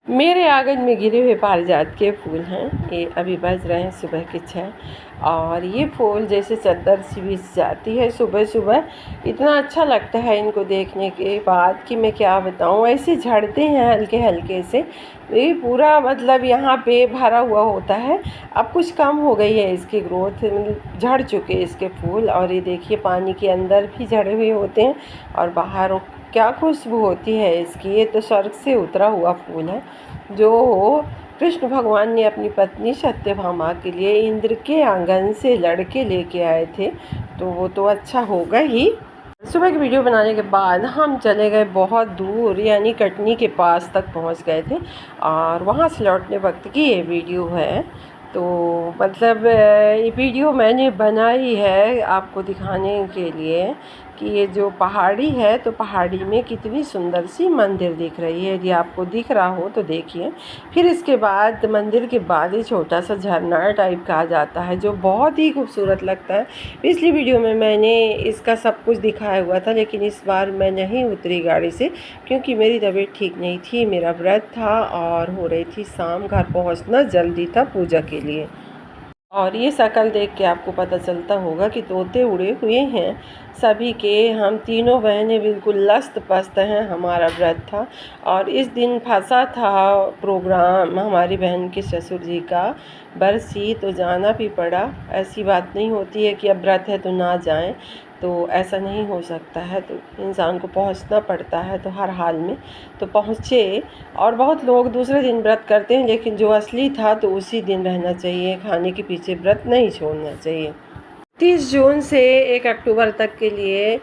मेरे आंगन में गिरे हुए पारिजात के फूल हैं। ये अभी बज रहे हैं सुबह के 6 और ये फूल जैसे चद्दर सी बिछ जाती है सुबह सुबह। इतना अच्छा लगता है इनको देखने के बाद कि मैं क्या बताऊँ। ऐसे झड़ते हैं हल्के हल्के से। ये पूरा मतलब यहाँ पे भरा हुआ होता है। अब कुछ कम हो गई है इसकी ग्रोथ, झड़ चुके इसके फूल। और ये देखिए पानी के अंदर भी झड़े हुए होते हैं और बाहर क्या खुशबू होती है इसकी। ये तो स्वर्ग से उतरा हुआ फूल है जो कृष्ण भगवान ने अपनी पत्नी सत्यभामा के लिए इंद्र के आंगन से लड़के लेके आए थे, तो वो तो अच्छा होगा ही। सुबह की वीडियो बनाने के बाद हम चले गए बहुत दूर, यानी कटनी के पास तक पहुंच गए थे और वहां से लौटने वक्त की ये वीडियो है। तो मतलब ये वीडियो मैंने बनाई है आपको दिखाने के लिए कि ये जो पहाड़ी है, तो पहाड़ी में कितनी सुंदर सी मंदिर दिख रही है। यदि आपको दिख रहा हो तो देखिए। फिर इसके बाद मंदिर के बाद ही छोटा सा झरना टाइप का आ जाता है जो बहुत ही खूबसूरत लगता है। पिछली वीडियो में मैंने इसका सब कुछ दिखाया हुआ था, लेकिन इस बार मैं नहीं उतरी गाड़ी से क्योंकि मेरी तबीयत ठीक नहीं थी, मेरा व्रत था और हो रही थी शाम। घर पहुंचना जल्दी था पूजा के लिए। और ये शक्ल देख के आपको पता चलता होगा कि तोते उड़े हुए हैं सभी के। हम तीनों बहनें बिल्कुल लस्त पस्त हैं। हमारा व्रत था और इस दिन फंसा था प्रोग्राम हमारी बहन के ससुर जी का बरसी, तो जाना भी पड़ा। ऐसी बात नहीं होती है कि अब व्रत है तो ना जाएं, तो ऐसा नहीं हो सकता है। तो इंसान को पहुंचना पड़ता है, तो हर हाल में तो पहुँचे। और बहुत लोग दूसरे दिन व्रत करते हैं, लेकिन जो असली था तो उसी दिन रहना चाहिए। खाने के पीछे व्रत नहीं छोड़ना चाहिए। 30 जून से 1 अक्टूबर तक के लिए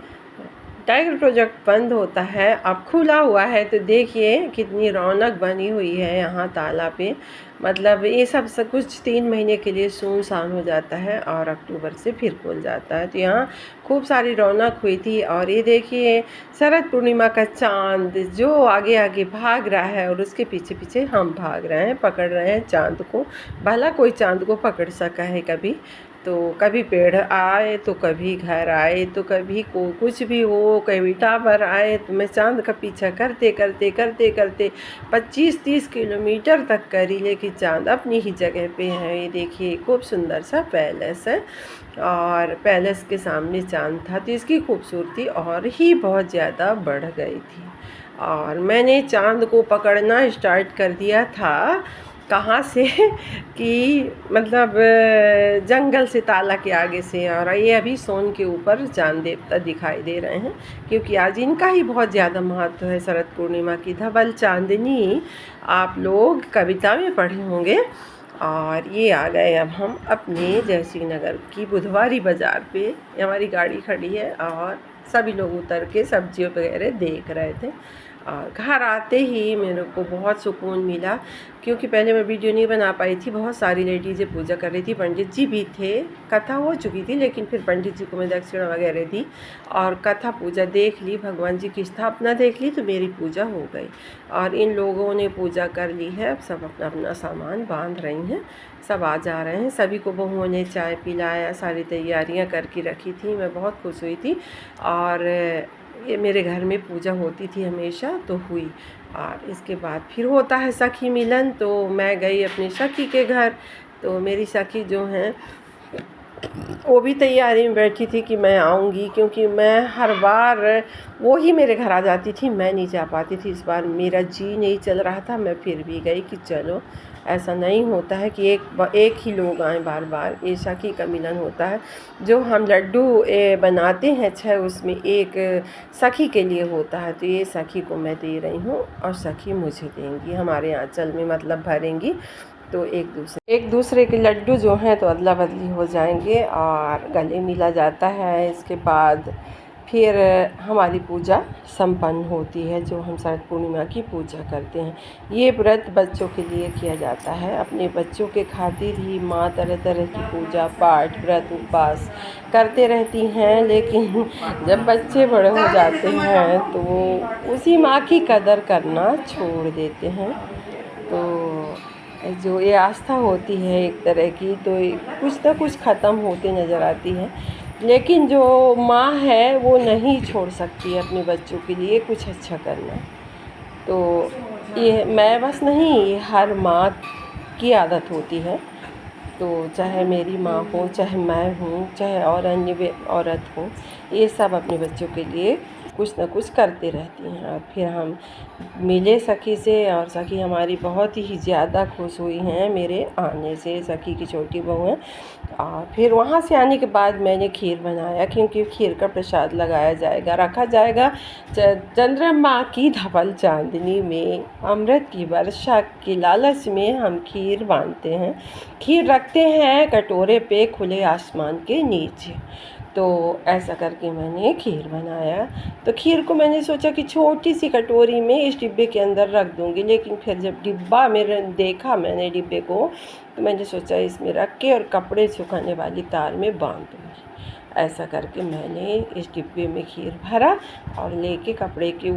टाइगर प्रोजेक्ट बंद होता है। अब खुला हुआ है तो देखिए कितनी रौनक बनी हुई है यहाँ तालाब पे। मतलब ये सब कुछ 3 महीने के लिए सुनसान हो जाता है और अक्टूबर से फिर खुल जाता है। तो यहाँ खूब सारी रौनक हुई थी। और ये देखिए शरद पूर्णिमा का चांद जो आगे आगे भाग रहा है और उसके पीछे पीछे हम भाग रहे हैं, पकड़ रहे हैं चांद को। भला कोई चांद को पकड़ सका है कभी? तो कभी पेड़ आए तो कभी घर आए तो कभी को कुछ भी हो, कभी टावर आए, तो मैं चांद का पीछा करते करते करते करते 25-30 किलोमीटर तक करी, लेकिन चांद अपनी ही जगह पे है। ये देखिए खूब सुंदर सा पैलेस है और पैलेस के सामने चांद था, तो इसकी खूबसूरती और ही बहुत ज़्यादा बढ़ गई थी। और मैंने चांद को पकड़ना स्टार्ट कर दिया था कहाँ से कि मतलब जंगल से, ताला के आगे से। और ये अभी सोन के ऊपर चांद देवता दिखाई दे रहे हैं क्योंकि आज इनका ही बहुत ज़्यादा महत्व है। शरद पूर्णिमा की धवल चांदनी आप लोग कविता में पढ़े होंगे। और ये आ गए अब हम अपने जयसिंह नगर की बुधवारी बाज़ार पे। हमारी गाड़ी खड़ी है और सभी लोग उतर के सब्जियों वगैरह देख रहे थे। और घर आते ही मेरे को बहुत सुकून मिला क्योंकि पहले मैं वीडियो नहीं बना पाई थी। बहुत सारी लेडीज़ें पूजा कर रही थी, पंडित जी भी थे। कथा हो चुकी थी, लेकिन फिर पंडित जी को मैं दक्षिणा वगैरह दी और कथा पूजा देख ली, भगवान जी की स्थापना देख ली, तो मेरी पूजा हो गई। और इन लोगों ने पूजा कर ली है। अब सब अपना अपना सामान बांध रही हैं, सब आ जा रहे हैं। सभी को बहुओं ने चाय पिलाया, सारी तैयारियां करके रखी थी। मैं बहुत खुश हुई थी। और ये मेरे घर में पूजा होती थी हमेशा, तो हुई। और इसके बाद फिर होता है सखी मिलन, तो मैं गई अपनी सखी के घर। तो मेरी सखी जो हैं वो भी तैयारी में बैठी थी कि मैं आऊँगी, क्योंकि मैं हर बार वो ही मेरे घर आ जाती थी, मैं नहीं जा पाती थी। इस बार मेरा जी नहीं चल रहा था, मैं फिर भी गई कि चलो, ऐसा नहीं होता है कि एक ही लोग आएँ बार बार। ये सखी का मिलन होता है। जो हम लड्डू बनाते हैं 6, उसमें एक सखी के लिए होता है। तो ये सखी को मैं दे रही हूँ और सखी मुझे देंगी, हमारे आंचल में मतलब भरेंगी। तो एक दूसरे के लड्डू जो हैं तो अदला बदली हो जाएंगे और गले मिला जाता है। इसके बाद फिर हमारी पूजा संपन्न होती है, जो हम शरद पूर्णिमा की पूजा करते हैं। ये व्रत बच्चों के लिए किया जाता है। अपने बच्चों के खातिर ही माँ तरह तरह की पूजा पाठ, व्रत, उपवास करते रहती हैं। लेकिन जब बच्चे बड़े हो जाते हैं तो वो उसी माँ की कदर करना छोड़ देते हैं। तो जो ये आस्था होती है एक तरह की, तो कुछ ना कुछ ख़त्म होते नज़र आती है। लेकिन जो माँ है वो नहीं छोड़ सकती अपने बच्चों के लिए कुछ अच्छा करना। तो ये मैं बस नहीं, ये हर माँ की आदत होती है। तो चाहे मेरी माँ हो, चाहे मैं हूँ, चाहे और अन्य औरत हो, ये सब अपने बच्चों के लिए कुछ न कुछ करते रहती हैं। और फिर हम मिले सखी से, और सखी हमारी बहुत ही ज़्यादा खुश हुई हैं मेरे आने से। सखी की छोटी बहू है। और फिर वहाँ से आने के बाद मैंने खीर बनाया, क्योंकि खीर का प्रसाद लगाया जाएगा, रखा जाएगा चंद्रमा की धवल चांदनी में, अमृत की वर्षा के लालच में हम खीर बांधते हैं। खीर रखते हैं कटोरे पे खुले आसमान के नीचे। तो ऐसा करके मैंने खीर बनाया। तो खीर को मैंने सोचा कि छोटी सी कटोरी में इस डिब्बे के अंदर रख दूँगी, लेकिन फिर जब डिब्बा मेरे देखा मैंने डिब्बे को, तो मैंने सोचा इसमें रख के और कपड़े सुखाने वाली तार में बांध दूँगी। ऐसा करके मैंने इस डिब्बे में खीर भरा और लेके कपड़े के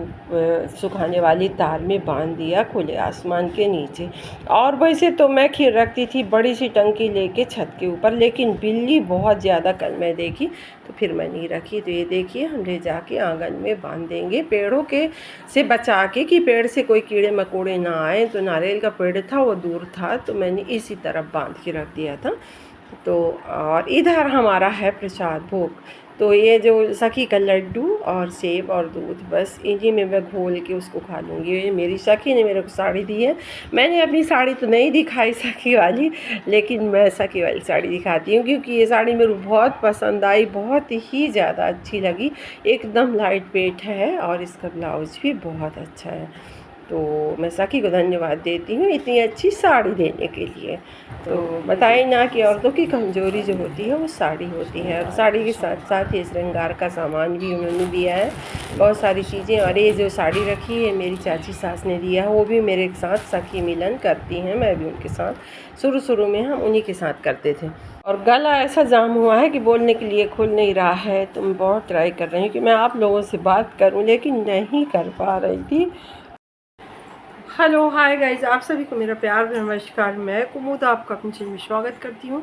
सुखाने वाली तार में बांध दिया खुले आसमान के नीचे। और वैसे तो मैं खीर रखती थी बड़ी सी टंकी लेके छत के ऊपर, लेकिन बिल्ली बहुत ज़्यादा कल मैं देखी, तो फिर मैं नहीं रखी। तो ये देखिए, हम ले जाके आंगन में बांध देंगे, पेड़ों के से बचा के, कि पेड़ से कोई कीड़े मकोड़े ना आए। तो नारियल का पेड़ था, वो दूर था, तो मैंने इसी तरफ बांध के रख दिया था। तो और इधर हमारा है प्रसाद भोग। तो ये जो सखी का लड्डू और सेब और दूध, बस इन्हीं में मैं घोल के उसको खा लूँगी। ये मेरी सखी ने मेरे को साड़ी दी है। मैंने अपनी साड़ी तो नहीं दिखाई सखी वाली, लेकिन मैं सखी वाली साड़ी दिखाती हूँ, क्योंकि ये साड़ी मेरे को बहुत पसंद आई, बहुत ही ज़्यादा अच्छी लगी। एकदम लाइट वेट है और इसका ब्लाउज भी बहुत अच्छा है। तो मैं सखी को धन्यवाद देती हूँ इतनी अच्छी साड़ी देने के लिए। तो बताएं ना कि औरतों की कमज़ोरी जो होती है वो साड़ी होती है, और साड़ी के साथ साथ ये श्रृंगार का सामान भी उन्होंने दिया है, बहुत सारी चीज़ें। और ये जो साड़ी रखी है मेरी चाची सास ने दिया है, वो भी मेरे साथ सखी मिलन करती हैं, मैं भी उनके साथ। शुरू में हम उन्हीं के साथ करते थे। और गला ऐसा जाम हुआ है कि बोलने के लिए खुल नहीं रहा है। तो मैं बहुत ट्राई कर रही हूँ कि मैं आप लोगों से बात करूँ, लेकिन नहीं कर पा रही थी। हेलो हाय गाइज, आप सभी को मेरा प्यार नमस्कार। मैं कुमुद आपका अपने चैनल में स्वागत करती हूँ।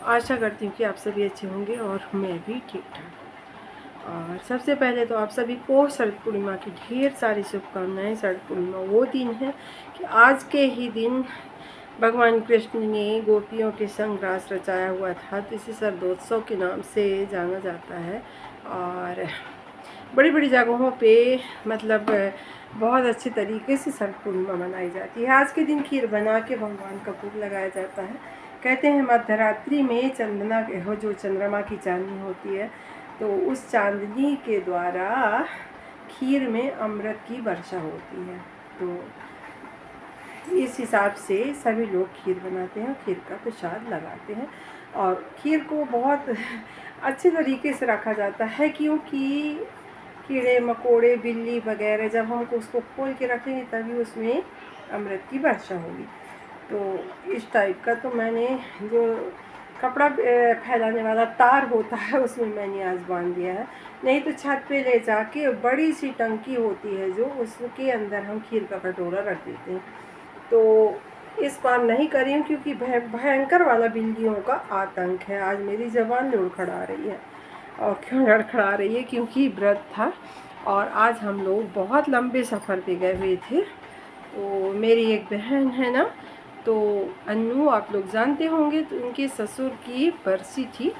आशा करती हूँ कि आप सभी अच्छे होंगे और मैं भी ठीक ठाक। और सबसे पहले तो आप सभी को शरद पूर्णिमा की ढेर सारी शुभकामनाएं। शरद पूर्णिमा वो दिन है कि आज के ही दिन भगवान कृष्ण ने गोपियों के संग रास रचाया हुआ था, तो इसे शरदोत्सव के नाम से जाना जाता है। और बड़ी बड़ी जगहों पे मतलब बहुत अच्छे तरीके से शरद पूर्णिमा मनाई जाती है। आज के दिन खीर बना के भगवान का भोग लगाया जाता है। कहते हैं मध्यरात्रि में चंदना हो, जो चंद्रमा की चांदनी होती है, तो उस चांदनी के द्वारा खीर में अमृत की वर्षा होती है। तो इस हिसाब से सभी लोग खीर बनाते हैं, खीर का प्रसाद लगाते हैं। और खीर को बहुत अच्छे तरीके से रखा जाता है, क्योंकि कीड़े मकोड़े बिल्ली वगैरह जब हम उसको खोल के रखेंगे तभी उसमें अमृत की वर्षा होगी। तो इस टाइप का तो मैंने जो कपड़ा फैलाने वाला तार होता है उसमें मैंने आज बांध दिया है। नहीं तो छत पे ले जाके बड़ी सी टंकी होती है जो, उसके अंदर हम खीर का कटोरा रख देते हैं। तो इस बार नहीं करी हूँ, क्योंकि भयंकर वाला बिल्लियों का आतंक है। आज मेरी ज़बान लड़खड़ा रही है। और क्यों लड़खड़ा रही है? क्योंकि व्रत था और आज हम लोग बहुत लंबे सफ़र पे गए हुए थे। तो मेरी एक बहन है ना, तो अन्नू, आप लोग जानते होंगे, तो उनके ससुर की बरसी थी,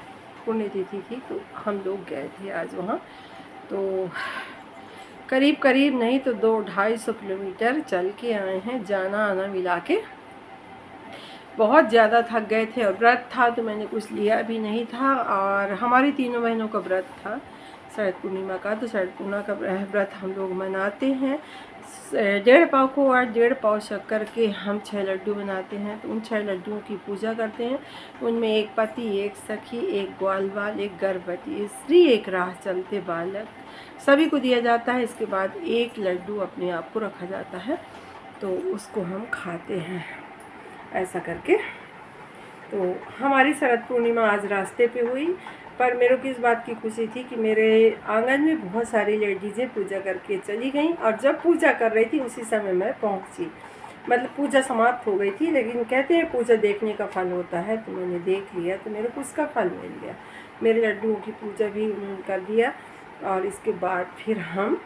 पुण्यतिथि थी, तो हम लोग गए थे आज वहाँ। तो करीब करीब नहीं तो 200-250 किलोमीटर चल के आए हैं, जाना आना मिला के। बहुत ज़्यादा थक गए थे और व्रत था, तो मैंने कुछ लिया भी नहीं था। और हमारी तीनों बहनों का व्रत था शरद पूर्णिमा का। तो शरद पूर्णिमा का व्रत हम लोग मनाते हैं। 1.5 पाव को और 1.5 पाव शक्कर के हम 6 लड्डू बनाते हैं। तो उन 6 लड्डुओं की पूजा करते हैं। उनमें एक पति, एक सखी, एक ग्वालवाल, एक गर्भवती स्त्री, एक राह चलते बालक, सभी को दिया जाता है। इसके बाद एक लड्डू अपने आप को रखा जाता है, तो उसको हम खाते हैं ऐसा करके। तो हमारी शरद पूर्णिमा आज रास्ते पे हुई, पर मेरे को इस बात की खुशी थी कि मेरे आंगन में बहुत सारी लेडीज़ें पूजा करके चली गईं, और जब पूजा कर रही थी उसी समय मैं पहुंची। मतलब पूजा समाप्त हो गई थी, लेकिन कहते हैं पूजा देखने का फल होता है, तो मैंने देख लिया, तो मेरे को उसका फल मिल गया। मेरे लड्डुओं की पूजा भी उन्होंने कर दिया। और इसके बाद फिर हम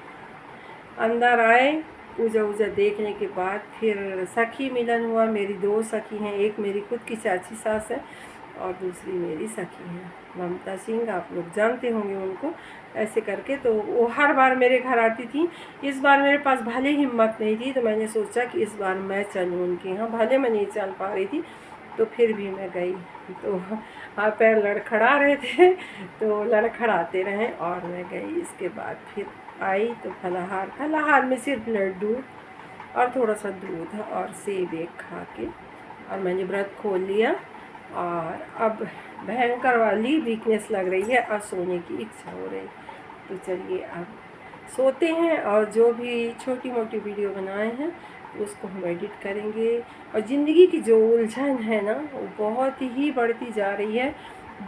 अंदर आए पूजा वूजा देखने के बाद फिर सखी मिलन हुआ। मेरी 2 सखी हैं, एक मेरी खुद की चाची सास है और दूसरी मेरी सखी है ममता सिंह, आप लोग जानते होंगे उनको। ऐसे करके तो वो हर बार मेरे घर आती थी। इस बार मेरे पास भले हिम्मत नहीं थी, तो मैंने सोचा कि इस बार मैं चलूँ उनके यहाँ। भले मैं नहीं चल पा रही थी तो फिर भी मैं गई। तो पैर लड़खड़ा रहे थे तो लड़खड़ाते रहे और मैं गई। इसके बाद फिर आई तो फलाहार में सिर्फ लड्डू और थोड़ा सा दूध और सेब एक खा के और मैंने व्रत खोल लिया। और अब भयंकर वाली वीकनेस लग रही है और सोने की इच्छा हो रही। तो चलिए अब सोते हैं और जो भी छोटी मोटी वीडियो बनाए हैं उसको हम एडिट करेंगे। और ज़िंदगी की जो उलझन है ना वो बहुत ही बढ़ती जा रही है।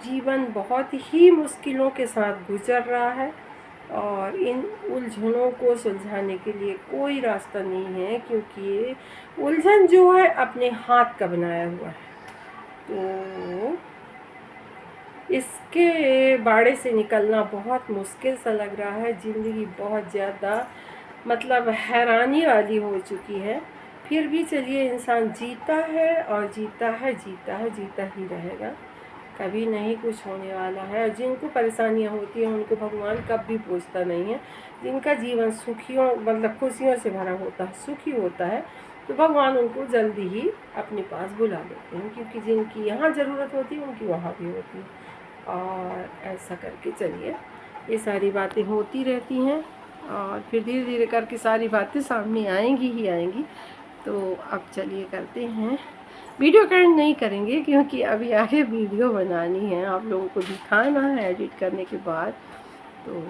जीवन बहुत ही मुश्किलों के साथ गुजर रहा है और इन उलझनों को सुलझाने के लिए कोई रास्ता नहीं है, क्योंकि ये उलझन जो है अपने हाथ का बनाया हुआ है। तो इसके बाड़े से निकलना बहुत मुश्किल सा लग रहा है। ज़िंदगी बहुत ज़्यादा मतलब हैरानी वाली हो चुकी है। फिर भी चलिए, इंसान जीता है और जीता ही रहेगा। कभी नहीं कुछ होने वाला है। और जिनको परेशानियां होती हैं उनको भगवान कब भी पूछता नहीं है। जिनका जीवन सुखियों मतलब खुशियों से भरा होता है, सुखी होता है, तो भगवान उनको जल्दी ही अपने पास बुला लेते हैं, क्योंकि जिनकी यहाँ ज़रूरत होती है उनकी वहाँ भी होती है। और ऐसा करके चलिए, ये सारी बातें होती रहती हैं और फिर धीरे धीरे करके सारी बातें सामने आएंगी ही आएंगी। तो अब चलिए करते हैं, वीडियो करेंट नहीं करेंगे क्योंकि अभी आगे वीडियो बनानी है, आप लोगों को दिखाना है एडिट करने के बाद। तो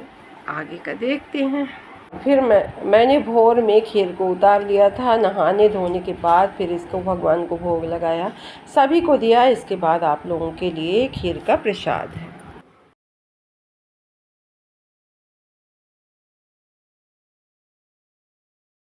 आगे का देखते हैं। फिर मैंने भोर में खीर को उतार लिया था नहाने धोने के बाद। फिर इसको भगवान को भोग लगाया, सभी को दिया। इसके बाद आप लोगों के लिए खीर का प्रसाद है।